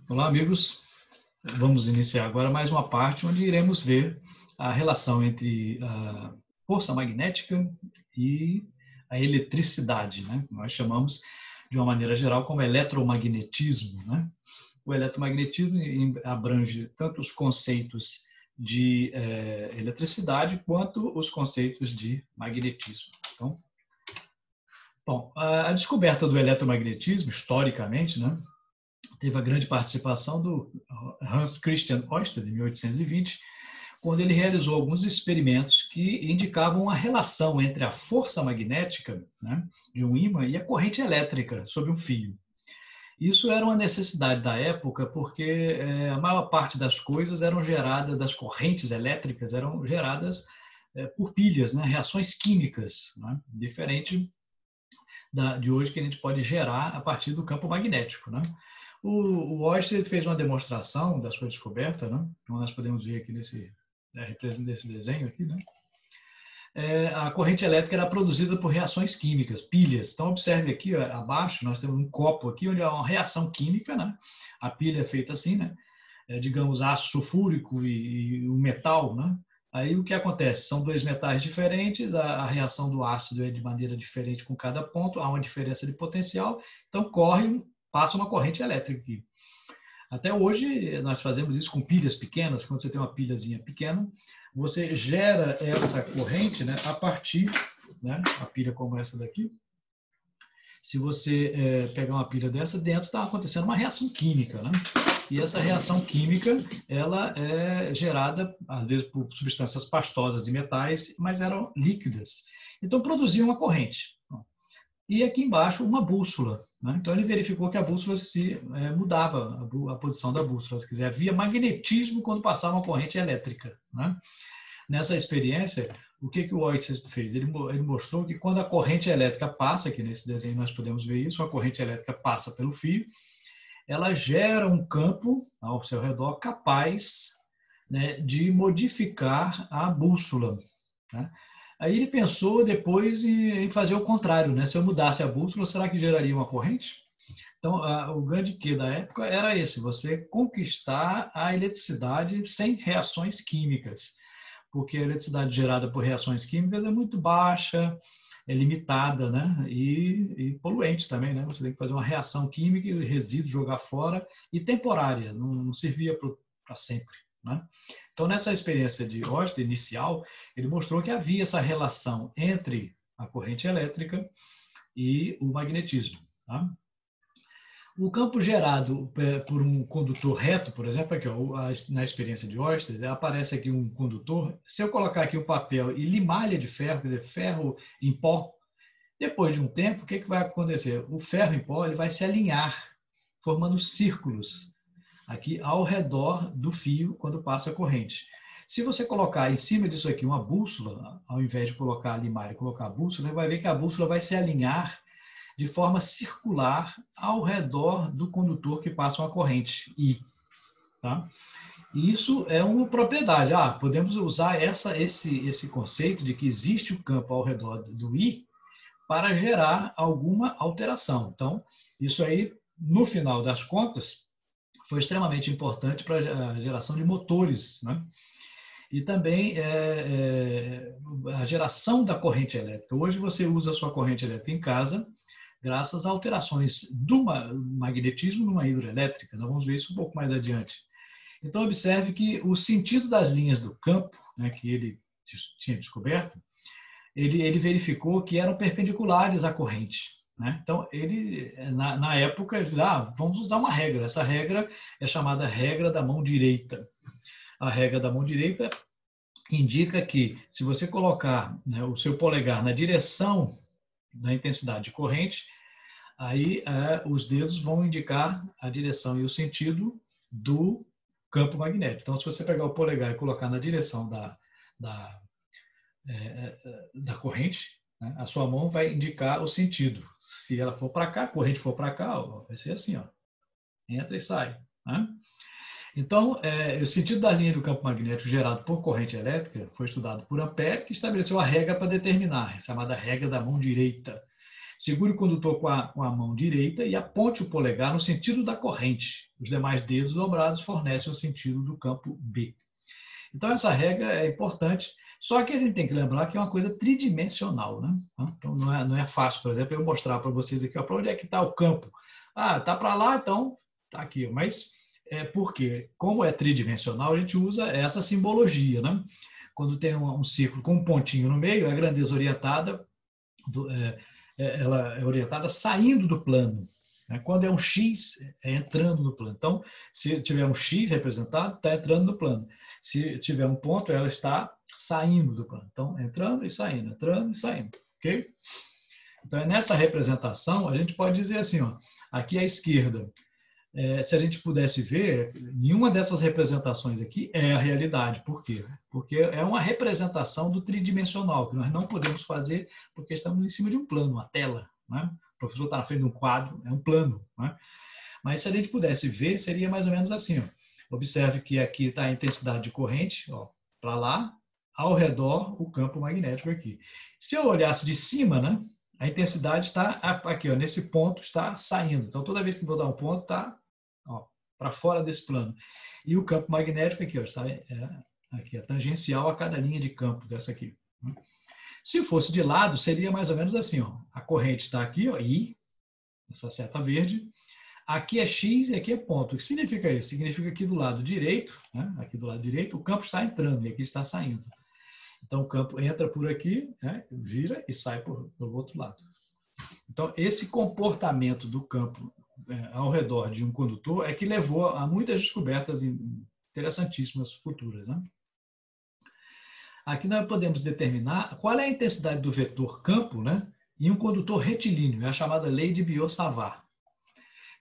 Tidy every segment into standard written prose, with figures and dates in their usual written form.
Olá, amigos. Vamos iniciar agora mais uma parte onde iremos ver a relação entre a força magnética e a eletricidade, né? Nós chamamos, de uma maneira geral, como eletromagnetismo, né? O eletromagnetismo abrange tanto os conceitos de eletricidade quanto os conceitos de magnetismo. Então, bom, a descoberta do eletromagnetismo, historicamente, né, teve a grande participação do Hans Christian Ørsted, em 1820, quando ele realizou alguns experimentos que indicavam uma relação entre a força magnética, né, de um ímã e a corrente elétrica sobre um fio. Isso era uma necessidade da época, porque a maior parte das coisas eram geradas, das correntes elétricas eram geradas por pilhas, né, reações químicas, né, diferente de hoje que a gente pode gerar a partir do campo magnético, né? O Ørsted fez uma demonstração da sua descoberta, né? Como nós podemos ver aqui nesse desenho aqui, né? A corrente elétrica era produzida por reações químicas, pilhas. Então, observe aqui abaixo, nós temos um copo aqui onde há uma reação química, né? A pilha é feita assim, né? Digamos, ácido sulfúrico e o metal, né? Aí o que acontece? São dois metais diferentes, a reação do ácido é de maneira diferente com cada ponto, há uma diferença de potencial, então passa uma corrente elétrica aqui. Até hoje, nós fazemos isso com pilhas pequenas. Quando você tem uma pilhazinha pequena, você gera essa corrente, né, a partir, né, a pilha como essa daqui. Se você pegar uma pilha dessa, dentro está acontecendo uma reação química, né? E essa reação química, ela é gerada, às vezes, por substâncias pastosas e metais, mas eram líquidas. Então, produzia uma corrente. E aqui embaixo, uma bússola, né? Então, ele verificou que a bússola mudava, a posição da bússola. Se quiser, havia magnetismo quando passava uma corrente elétrica, né? Nessa experiência, o que o Ørsted fez? Ele mostrou que quando a corrente elétrica passa, aqui nesse desenho nós podemos ver isso, a corrente elétrica passa pelo fio, ela gera um campo ao seu redor capaz, né, de modificar a bússola, né? Aí ele pensou depois em fazer o contrário, né? Se eu mudasse a bússola, será que geraria uma corrente? Então, o grande quê da época era esse, você conquistar a eletricidade sem reações químicas, porque a eletricidade gerada por reações químicas é muito baixa, é limitada, né? E poluente também, né? Você tem que fazer uma reação química e o resíduo jogar fora, e temporária, não servia para sempre, né? Então, nessa experiência de Ørsted inicial, ele mostrou que havia essa relação entre a corrente elétrica e o magnetismo, tá? O campo gerado por um condutor reto, por exemplo, aqui, ó, na experiência de Ørsted, aparece aqui um condutor. Se eu colocar aqui o papel e limalha de ferro, quer dizer, ferro em pó, depois de um tempo, o que vai acontecer? O ferro em pó ele vai se alinhar, formando círculos aqui ao redor do fio quando passa a corrente. Se você colocar em cima disso aqui uma bússola, ao invés de colocar a limalha e colocar a bússola, você vai ver que a bússola vai se alinhar de forma circular ao redor do condutor que passa uma corrente I. Tá? E isso é uma propriedade. Podemos usar esse conceito de que existe o campo ao redor do I para gerar alguma alteração. Então, isso aí, no final das contas, foi extremamente importante para a geração de motores, né? E também a geração da corrente elétrica. Hoje você usa a sua corrente elétrica em casa, graças a alterações do magnetismo numa hidroelétrica. Nós vamos ver isso um pouco mais adiante. Então, observe que o sentido das linhas do campo, né, que ele tinha descoberto, ele verificou que eram perpendiculares à corrente, né? Então, ele, na época, ele disse, vamos usar uma regra. Essa regra é chamada regra da mão direita. A regra da mão direita indica que, se você colocar, né, o seu polegar na direção da intensidade de corrente, aí os dedos vão indicar a direção e o sentido do campo magnético. Então, se você pegar o polegar e colocar na direção da corrente, né, a sua mão vai indicar o sentido. Se ela for para cá, a corrente for para cá, vai ser assim, ó, entra e sai, né? Então, o sentido da linha do campo magnético gerado por corrente elétrica foi estudado por Ampère, que estabeleceu a regra para determinar, chamada regra da mão direita. Segure o condutor com a mão direita e aponte o polegar no sentido da corrente. Os demais dedos dobrados fornecem o sentido do campo B. Então, essa regra é importante, só que a gente tem que lembrar que é uma coisa tridimensional, né? Então, não é fácil, por exemplo, eu mostrar para vocês aqui, para onde é que está o campo. Ah, está para lá, então está aqui. Mas porque, como é tridimensional, a gente usa essa simbologia, né? Quando tem um círculo com um pontinho no meio, a grandeza orientada, ela é orientada saindo do plano. Quando é um X, é entrando no plano. Então, se tiver um X representado, está entrando no plano. Se tiver um ponto, ela está saindo do plano. Então, entrando e saindo, ok? Então, nessa representação, a gente pode dizer assim, ó, aqui à esquerda, se a gente pudesse ver, nenhuma dessas representações aqui é a realidade. Por quê? Porque é uma representação do tridimensional, que nós não podemos fazer porque estamos em cima de um plano, uma tela, né? O professor está na frente de um quadro, é um plano, né? Mas se a gente pudesse ver, seria mais ou menos assim, ó. Observe que aqui está a intensidade de corrente, para lá, ao redor o campo magnético aqui. Se eu olhasse de cima, né, a intensidade está aqui, ó, nesse ponto está saindo. Então, toda vez que eu vou dar um ponto, está para fora desse plano. E o campo magnético aqui, ó, está aqui, tangencial a cada linha de campo dessa aqui. Se fosse de lado, seria mais ou menos assim, ó. A corrente está aqui, ó, I, essa seta verde. Aqui é X e aqui é ponto. O que significa isso? Significa que do lado direito, né, aqui do lado direito, o campo está entrando e aqui está saindo. Então, o campo entra por aqui, né, vira e sai pelo outro lado. Então, esse comportamento do campo ao redor de um condutor é que levou a muitas descobertas interessantíssimas futuras, né? Aqui nós podemos determinar qual é a intensidade do vetor campo, né, em um condutor retilíneo, é a chamada lei de Biot-Savart.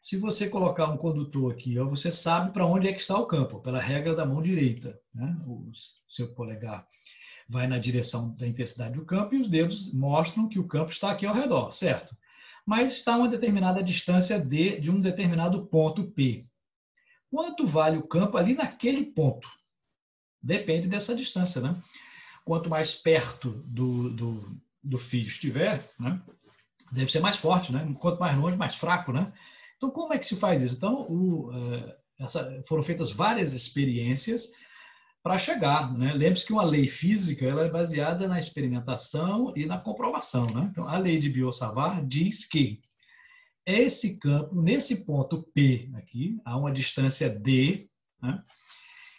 Se você colocar um condutor aqui, ó, você sabe para onde é que está o campo, pela regra da mão direita, né? O seu polegar vai na direção da intensidade do campo e os dedos mostram que o campo está aqui ao redor, certo? Mas está a uma determinada distância D de um determinado ponto P. Quanto vale o campo ali naquele ponto? Depende dessa distância, né? Quanto mais perto do fio estiver, né, deve ser mais forte, né? Quanto mais longe, mais fraco, né? Então, como é que se faz isso? Então, foram feitas várias experiências para chegar, né? Lembre-se que uma lei física ela é baseada na experimentação e na comprovação, né? Então, a lei de Biot-Savart diz que esse campo, nesse ponto P aqui, a uma distância D, né,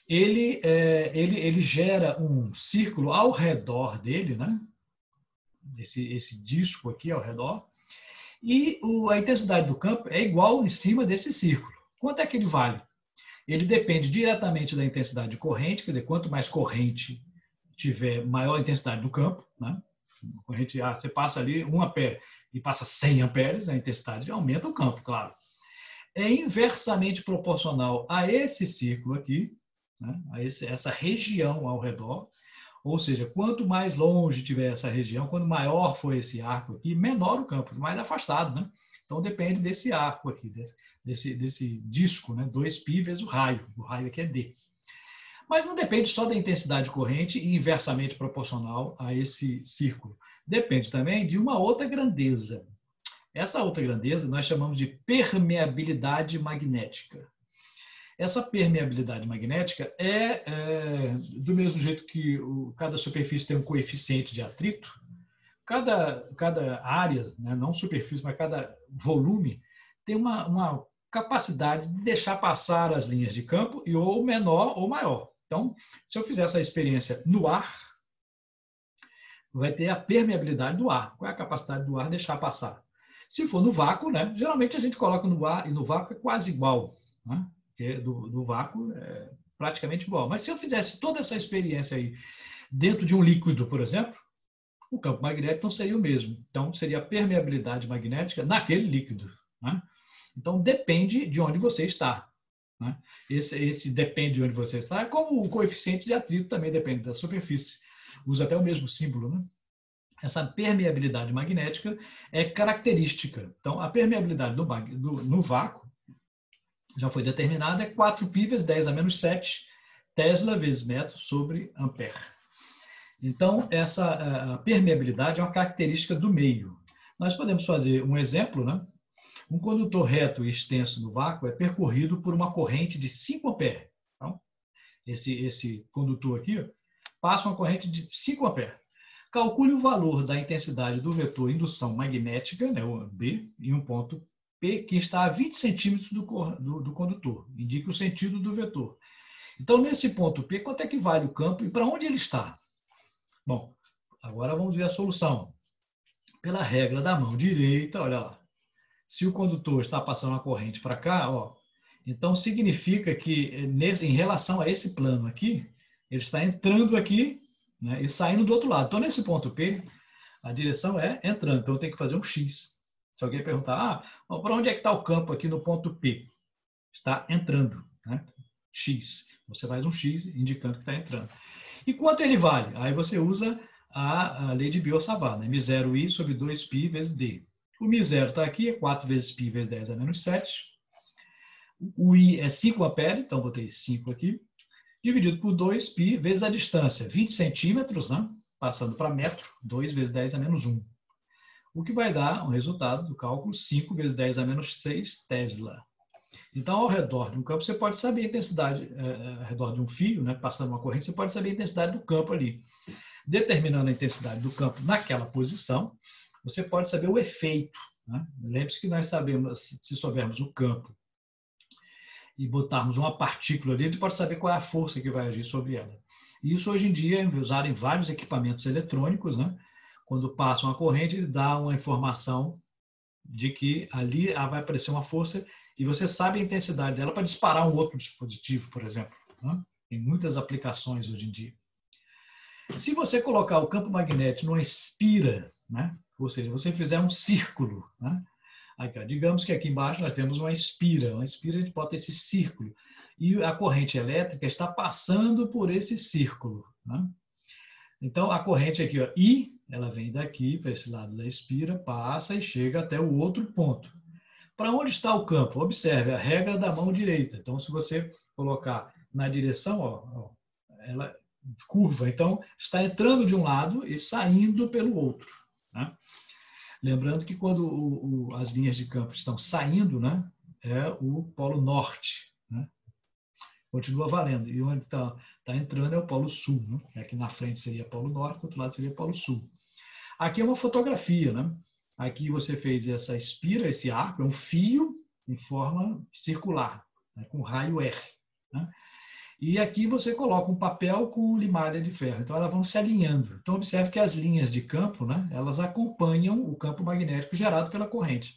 ele gera um círculo ao redor dele, né? Esse disco aqui ao redor, e a intensidade do campo é igual em cima desse círculo. Quanto é que ele vale? Ele depende diretamente da intensidade de corrente, quer dizer, quanto mais corrente tiver, maior a intensidade do campo, né? Corrente, você passa ali 1 ampere e passa 100 amperes, a intensidade aumenta o campo, claro. É inversamente proporcional a esse círculo aqui, né? Essa região ao redor, ou seja, quanto mais longe tiver essa região, quanto maior for esse arco aqui, menor o campo, mais afastado, né? Então depende desse arco aqui, desse disco, né? 2π vezes o raio aqui é D. Mas não depende só da intensidade de corrente e inversamente proporcional a esse círculo. Depende também de uma outra grandeza. Essa outra grandeza nós chamamos de permeabilidade magnética. Essa permeabilidade magnética do mesmo jeito que cada superfície tem um coeficiente de atrito, cada área, né, não superfície, mas cada volume, tem uma capacidade de deixar passar as linhas de campo, e ou menor ou maior. Então, se eu fizer essa experiência no ar, vai ter a permeabilidade do ar. Qual é a capacidade do ar deixar passar? Se for no vácuo, né, geralmente a gente coloca no ar, e no vácuo é quase igual, né? Porque do vácuo é praticamente igual. Mas se eu fizesse toda essa experiência aí dentro de um líquido, por exemplo, o campo magnético não seria o mesmo. Então, seria a permeabilidade magnética naquele líquido, né? Então, depende de onde você está, né? Esse depende de onde você está, é como o coeficiente de atrito também depende da superfície. Usa até o mesmo símbolo, né? Essa permeabilidade magnética é característica. Então, a permeabilidade no vácuo já foi determinada, é 4π vezes 10 a menos 7 Tesla vezes metro sobre ampere. Então, essa permeabilidade é uma característica do meio. Nós podemos fazer um exemplo, né? Um condutor reto e extenso no vácuo é percorrido por uma corrente de 5 amperes. Então, esse condutor aqui passa uma corrente de 5 amperes. Calcule o valor da intensidade do vetor indução magnética, né, o B, em um ponto P, que está a 20 centímetros do condutor. Indique o sentido do vetor. Então, nesse ponto P, quanto é que vale o campo e para onde ele está? Bom, agora vamos ver a solução. Pela regra da mão direita, olha lá. Se o condutor está passando uma corrente para cá, ó, então significa que, em relação a esse plano aqui, ele está entrando aqui, né, e saindo do outro lado. Então, nesse ponto P, a direção é entrando. Então, eu tenho que fazer um X. Se alguém perguntar, para onde é que está o campo aqui no ponto P? Está entrando, né? X. Você faz um X indicando que está entrando. E quanto ele vale? Aí você usa a lei de Biot-Savart, né? μ0i sobre 2π vezes d. O μ0 está aqui, é 4 vezes π vezes 10 a menos 7. O i é 5 amperes, então botei 5 aqui. Dividido por 2π vezes a distância, 20 centímetros, né? Passando para metro, 2 vezes 10 a menos 1. O que vai dar um resultado do cálculo 5 vezes 10 a menos 6 Tesla. Então, ao redor de um campo, você pode saber a intensidade, ao redor de um fio, né, passando uma corrente, você pode saber a intensidade do campo ali. Determinando a intensidade do campo naquela posição, você pode saber o efeito. Né? Lembre-se que nós sabemos, se soubermos o campo e botarmos uma partícula ali, a gente pode saber qual é a força que vai agir sobre ela. E isso, hoje em dia, é usado em vários equipamentos eletrônicos, né? Quando passa uma corrente, ele dá uma informação de que ali vai aparecer uma força e você sabe a intensidade dela para disparar um outro dispositivo, por exemplo. Né? Tem muitas aplicações hoje em dia. Se você colocar o campo magnético numa espira, né? Ou seja, você fizer um círculo, né? Aqui, ó, digamos que aqui embaixo nós temos uma espira. Uma espira, a gente bota esse círculo. E a corrente elétrica está passando por esse círculo. Né? Então, a corrente aqui, ó, I, ela vem daqui para esse lado da espira, passa e chega até o outro ponto. Para onde está o campo? Observe a regra da mão direita. Então, se você colocar na direção, ó, ela curva. Então, está entrando de um lado e saindo pelo outro. Né? Lembrando que quando as linhas de campo estão saindo, né, é o polo norte. Né? Continua valendo. E onde está entrando é o polo sul. Né? Aqui na frente seria polo norte, do outro lado seria polo sul. Aqui é uma fotografia. Né? Aqui você fez essa espira, esse arco, é um fio em forma circular, né, com raio R. Né? E aqui você coloca um papel com limalha de ferro. Então, elas vão se alinhando. Então, observe que as linhas de campo, né, elas acompanham o campo magnético gerado pela corrente.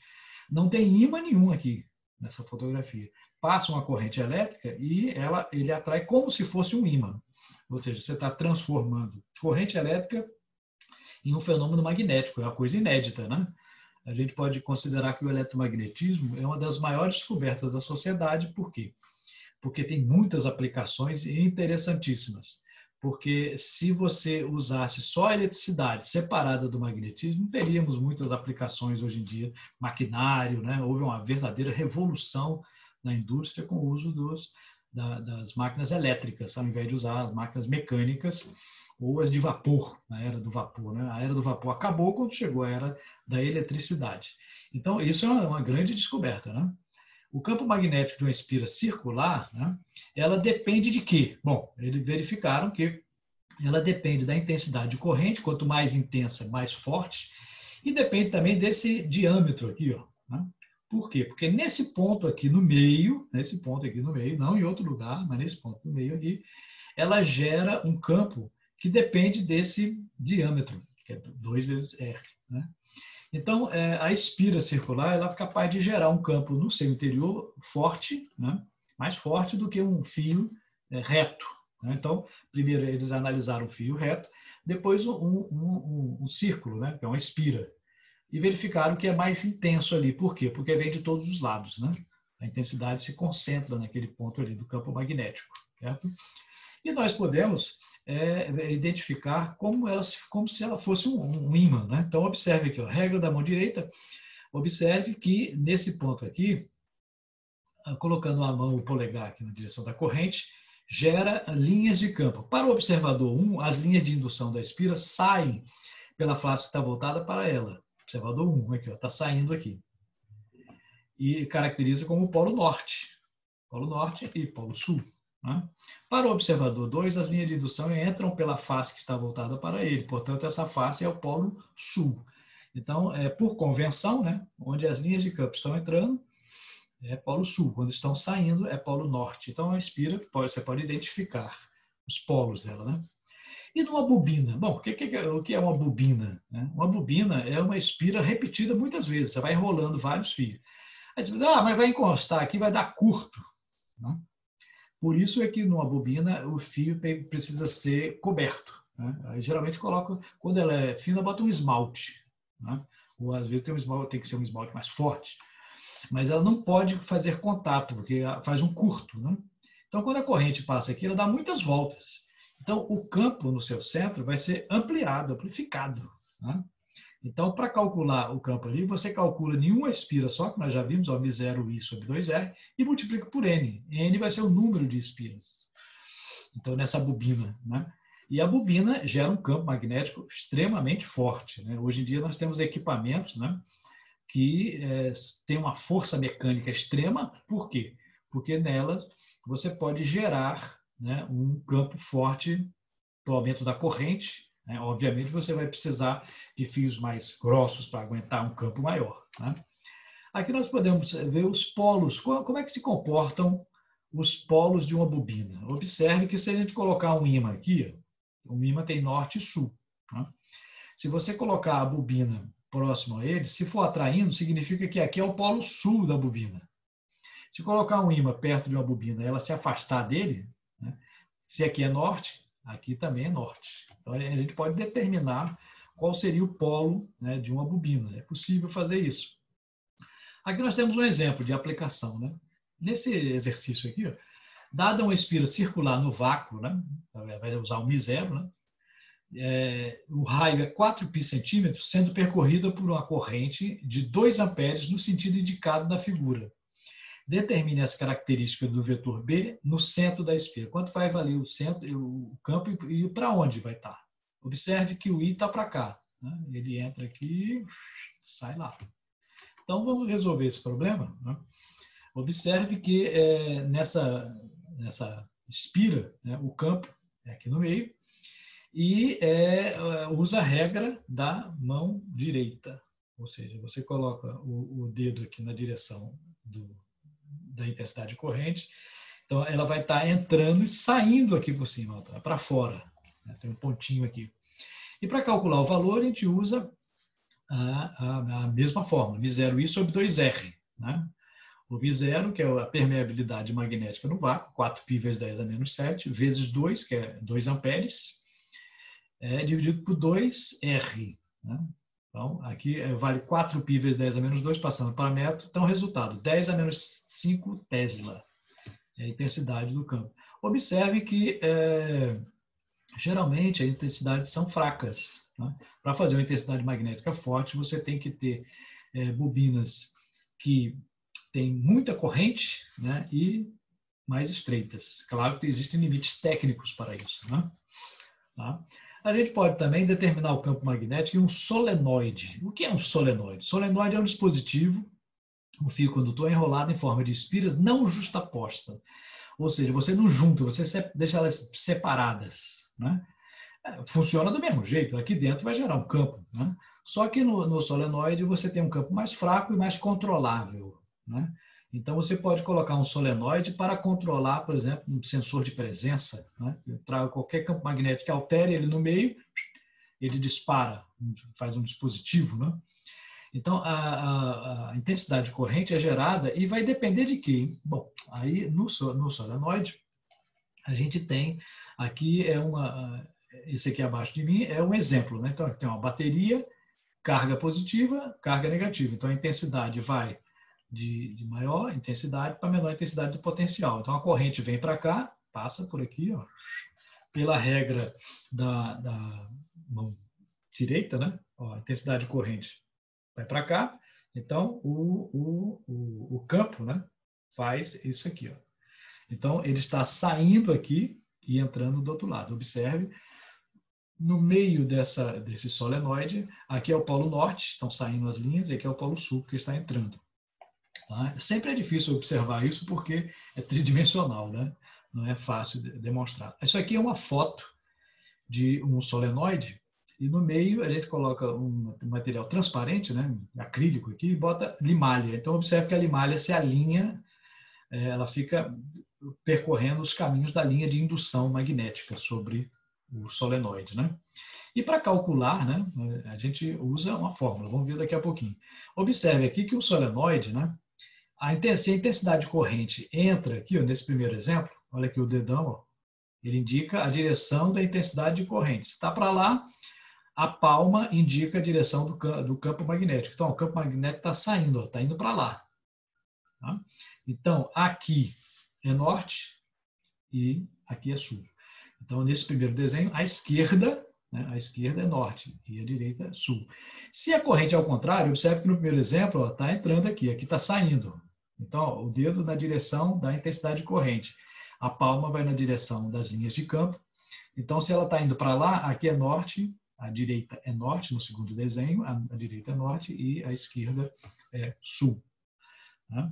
Não tem ímã nenhum aqui nessa fotografia. Passa uma corrente elétrica e ele atrai como se fosse um ímã. Ou seja, você está transformando corrente elétrica em um fenômeno magnético. É uma coisa inédita, né? A gente pode considerar que o eletromagnetismo é uma das maiores descobertas da sociedade. Por quê? Porque tem muitas aplicações interessantíssimas. Porque se você usasse só a eletricidade separada do magnetismo, teríamos muitas aplicações hoje em dia, maquinário, né? Houve uma verdadeira revolução na indústria com o uso das máquinas elétricas, ao invés de usar as máquinas mecânicas ou as de vapor, na era do vapor. Né? A era do vapor acabou quando chegou a era da eletricidade. Então, isso é uma grande descoberta, né? O campo magnético de uma espira circular, né, ela depende de quê? Bom, eles verificaram que ela depende da intensidade de corrente, quanto mais intensa, mais forte, e depende também desse diâmetro aqui, ó. Né? Por quê? Porque nesse ponto aqui no meio, não em outro lugar, mas nesse ponto no meio aqui, ela gera um campo que depende desse diâmetro, que é 2 vezes R. Né? Então, a espira circular ela é capaz de gerar um campo no seu interior forte, né? Mais forte do que um fio reto. Né? Então, primeiro eles analisaram o fio reto, depois um círculo, né? Que é uma espira, e verificaram que é mais intenso ali. Por quê? Porque vem de todos os lados. Né? A intensidade se concentra naquele ponto ali do campo magnético. Certo? E nós podemos identificar como se ela fosse um ímã. Né? Então, observe aqui, ó, regra da mão direita, observe que nesse ponto aqui, colocando a mão, o polegar aqui na direção da corrente, gera linhas de campo. Para o observador 1, as linhas de indução da espira saem pela face que está voltada para ela. Observador 1, aqui, está saindo aqui. E caracteriza como polo norte e polo sul. Né? Para o observador 2, as linhas de indução entram pela face que está voltada para ele, portanto, essa face é o polo sul. Então, por convenção, né, onde as linhas de campo estão entrando, é polo sul, quando estão saindo, é polo norte. Então, a espira, você pode identificar os polos dela. Né? E numa bobina? Bom, o que é uma bobina? Né? Uma bobina é uma espira repetida muitas vezes, você vai enrolando vários fios. Aí você diz, mas vai encostar aqui, vai dar curto. Né? Por isso é que numa bobina o fio precisa ser coberto. Né? Aí, geralmente coloca, quando ela é fina, bota um esmalte. Né? Ou às vezes tem que ser um esmalte mais forte. Mas ela não pode fazer contato, porque faz um curto. Né? Então, quando a corrente passa aqui, ela dá muitas voltas. Então, o campo no seu centro vai ser ampliado, amplificado. Né? Então, para calcular o campo ali, você calcula em uma espira só, que nós já vimos, μ0i sobre 2r, e multiplica por n. N vai ser o número de espiras. Então, nessa bobina. Né? E a bobina gera um campo magnético extremamente forte. Né? Hoje em dia, nós temos equipamentos, né, que têm uma força mecânica extrema. Por quê? Porque nelas você pode gerar, né, um campo forte para o aumento da corrente. Né? Obviamente, você vai precisar de fios mais grossos para aguentar um campo maior. Né? Aqui nós podemos ver os polos. Como é que se comportam os polos de uma bobina? Observe que se a gente colocar um ímã aqui, um ímã tem norte e sul. Né? Se você colocar a bobina próximo a ele, se for atraindo, significa que aqui é o polo sul da bobina. Se colocar um ímã perto de uma bobina e ela se afastar dele, né, se aqui é norte, aqui também é norte. Então, a gente pode determinar qual seria o polo, né, de uma bobina. É possível fazer isso. Aqui nós temos um exemplo de aplicação. Né? Nesse exercício aqui, dada uma espira circular no vácuo, né, vai usar o μ0, né, o raio é 4 π/cm, sendo percorrida por uma corrente de 2 amperes no sentido indicado na figura. Determine as características do vetor B no centro da espira. Quanto vai valer o centro, o campo e para onde vai estar? Observe que o I está para cá. Né? Ele entra aqui, sai lá. Então, vamos resolver esse problema. Né? Observe que nessa espira, né, o campo é aqui no meio, e usa a regra da mão direita. Ou seja, você coloca o dedo aqui na direção da intensidade de corrente, então ela vai estar entrando e saindo aqui por cima, para fora. Né? Tem um pontinho aqui. E para calcular o valor, a gente usa a mesma fórmula, μ0i sobre 2r. Né? O μ0, que é a permeabilidade magnética no vácuo, 4π vezes 10 a menos 7, vezes 2, que é 2 amperes, dividido por 2R. Né? Então, aqui vale 4π vezes 10 a menos 2, passando para metro. Então, resultado, 10 a menos 5 Tesla. É a intensidade do campo. Observe que, geralmente, as intensidades são fracas. Né? Para fazer uma intensidade magnética forte, você tem que ter bobinas que têm muita corrente, né, e mais estreitas. Claro que existem limites técnicos para isso. Né? Tá? A gente pode também determinar o campo magnético em um solenoide. O que é um solenoide? Solenoide é um dispositivo, um fio condutor enrolado em forma de espiras não justaposta. Ou seja, você não junta, você deixa elas separadas. Né? Funciona do mesmo jeito, aqui dentro vai gerar um campo. Né? Só que no solenoide você tem um campo mais fraco e mais controlável. Né? Então, você pode colocar um solenoide para controlar, por exemplo, um sensor de presença. Né? Para qualquer campo magnético que altere ele no meio, ele dispara, faz um dispositivo. Né? Então, a intensidade de corrente é gerada e vai depender de quê? Bom, aí no solenoide, a gente tem, aqui esse aqui abaixo de mim é um exemplo. Né? Então, tem uma bateria, carga positiva, carga negativa. Então, a intensidade vai de maior intensidade para menor intensidade do potencial. Então, a corrente vem para cá, passa por aqui, ó, pela regra da mão direita, né? Ó, a intensidade de corrente vai para cá. Então, o campo, né, faz isso aqui. Ó. Então, ele está saindo aqui e entrando do outro lado. Observe No meio desse solenoide, aqui é o polo norte, estão saindo as linhas, e aqui é o polo sul, que está entrando. Tá? Sempre é difícil observar isso, porque é tridimensional, né? Não é fácil de demonstrar. Isso aqui é uma foto de um solenoide, e no meio a gente coloca um material transparente, né, acrílico aqui, e bota limalha. Então, observe que a limalha se alinha, ela fica percorrendo os caminhos da linha de indução magnética sobre o solenoide, né? E para calcular, né, a gente usa uma fórmula, vamos ver daqui a pouquinho. Observe aqui que o solenoide, né, se a intensidade de corrente entra aqui, ó, nesse primeiro exemplo, olha aqui o dedão, ó, ele indica a direção da intensidade de corrente. Se está para lá, a palma indica a direção do campo magnético. Então, o campo magnético está saindo, está indo para lá. Tá? Então, aqui é norte e aqui é sul. Então, nesse primeiro desenho, a esquerda, né, a esquerda é norte e a direita é sul. Se a corrente é ao contrário, observe que no primeiro exemplo está entrando aqui está saindo. Então, ó, o dedo na direção da intensidade de corrente. A palma vai na direção das linhas de campo. Então, se ela está indo para lá, aqui é norte, a direita é norte no segundo desenho, a direita é norte e a esquerda é sul. Né?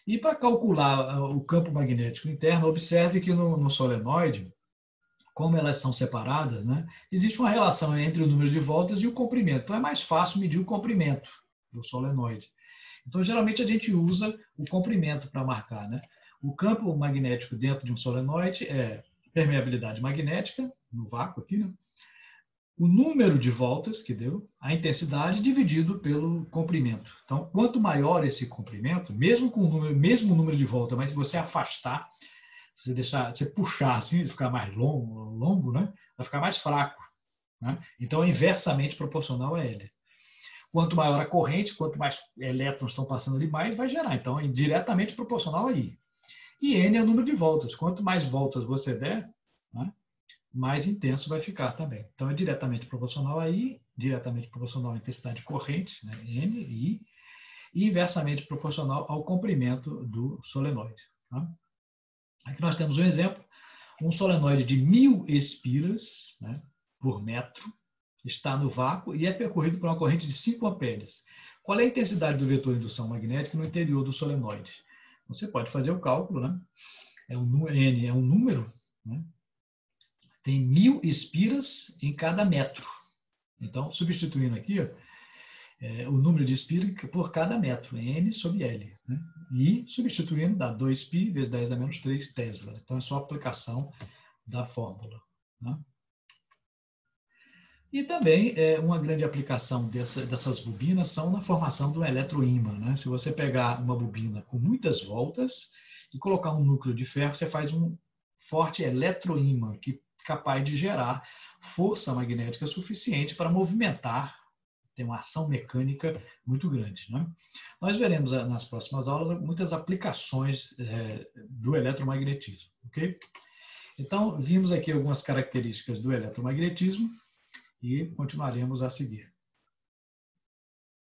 E para calcular o campo magnético interno, observe que no solenoide, como elas são separadas, né, existe uma relação entre o número de voltas e o comprimento. Então, é mais fácil medir o comprimento do solenoide. Então, geralmente, a gente usa o comprimento para marcar. Né? O campo magnético dentro de um solenoide é permeabilidade magnética, no vácuo aqui, né? O número de voltas que deu, a intensidade dividido pelo comprimento. Então, quanto maior esse comprimento, mesmo com o mesmo número de voltas, mas se você afastar, você puxar assim, ficar mais longo, né? Vai ficar mais fraco. Né? Então, é inversamente proporcional a L. Quanto maior a corrente, quanto mais elétrons estão passando ali, mais vai gerar. Então, é diretamente proporcional a I. E N é o número de voltas. Quanto mais voltas você der, né, mais intenso vai ficar também. Então, é diretamente proporcional a I, diretamente proporcional à intensidade de corrente, né, N e I, e inversamente proporcional ao comprimento do solenoide. Tá? Aqui nós temos um exemplo, um solenoide de 1000 espiras, né, por metro, está no vácuo e é percorrido por uma corrente de 5 amperes. Qual é a intensidade do vetor de indução magnética no interior do solenoide? Você pode fazer o cálculo, né? N é um número, né? Tem 1000 espiras em cada metro. Então, substituindo aqui, ó, o número de espiras por cada metro, N sobre L. Né? E substituindo, dá 2π vezes 10 a menos 3 Tesla. Então, é só a aplicação da fórmula. Né? E também uma grande aplicação dessas bobinas são na formação do eletroímã. Né? Se você pegar uma bobina com muitas voltas e colocar um núcleo de ferro, você faz um forte eletroímã que é capaz de gerar força magnética suficiente para movimentar, tem uma ação mecânica muito grande. Né? Nós veremos nas próximas aulas muitas aplicações do eletromagnetismo. Okay? Então, vimos aqui algumas características do eletromagnetismo, e continuaremos a seguir.